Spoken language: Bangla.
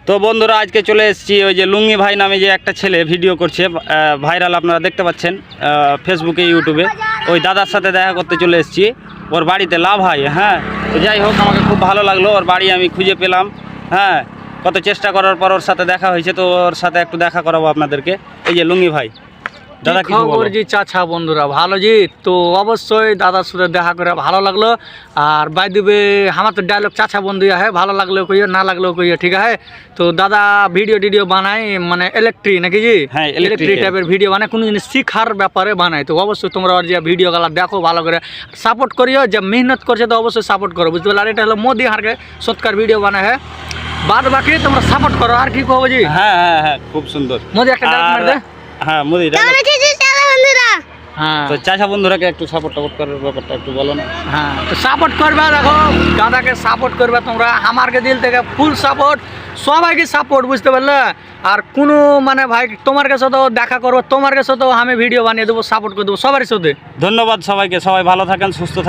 তো বন্ধুরা আজকে চলে এসেছি ওই যে লুঙ্গি ভাই নামে যে একটা ছেলে ভিডিও করছে ভাইরাল, আপনারা দেখতে পাচ্ছেন ফেসবুকে ইউটিউবে। ওই দাদার সাথে দেখা করতে চলে এসেছি, ওর বাড়িতে লাভ হয়। হ্যাঁ, তো যাই হোক, আমাকে খুব ভালো লাগলো, ওর বাড়ি আমি খুঁজে পেলাম। হ্যাঁ, কত চেষ্টা করার পর ওর সাথে দেখা হয়েছে, তো ওর সাথে একটু দেখা করাবো আপনাদেরকে। এই যে লুঙ্গি ভাই, দাদা কি খবর জি চাচা বন্ধুরা? ভালো জি। তো অবশ্যই দাদার সাথে দেখা করে ভালো লাগলো। আর বাই দিবে আমার তো ডায়লগ চাচা বন্ধু है, ভালো লাগলেও কইও, না লাগলেও কইও, ঠিক আছে? তো দাদা ভিডিও টিডিও বানায়, মানে ইলেকট্রিক নাকি জি? হ্যাঁ, ইলেকট্রিক টাইপের ভিডিও বানায়, কোনো জিনিস শিখার ব্যাপারে বানায়। তো অবশ্যই তোমরা ওর যে ভিডিওগুলো দেখো, ভালো করে সাপোর্ট করিও। যে মেহনত করছে তো অবশ্যই সাপোর্ট করো, বুঝতে পারলে? আর এটা হলো মোদি হারকে সৎকার ভিডিও বানায়। হ্যাঁ, বাদ বাকি তোমরা সাপোর্ট করো। আর কি কহবো জি? হ্যাঁ হ্যাঁ হ্যাঁ, খুব সুন্দর। মোদি একটা ডায়লগ মার দে। হ্যাঁ, মোদি হ্যাঁ, তো চাচা বন্ধুরাকে একটু সাপোর্ট করার ব্যাপারটা একটু বলো না। হ্যাঁ, তো সাপোর্ট করবে, দেখো দাদাকে সাপোর্ট করবে তোমরা, আমারকে দিল থেকে ফুল সাপোর্ট, সবাইকে সাপোর্ট, বুঝতে পারলে? আর কোনো মানে ভাই তোমার কাছে তো দেখা করবো, তোমার কাছে তো আমি ভিডিও বানিয়ে দেবো, সাপোর্ট করে দেবো সবার সাথে। ধন্যবাদ সবাইকে, সবাই ভালো থাকেন, সুস্থ থাকেন।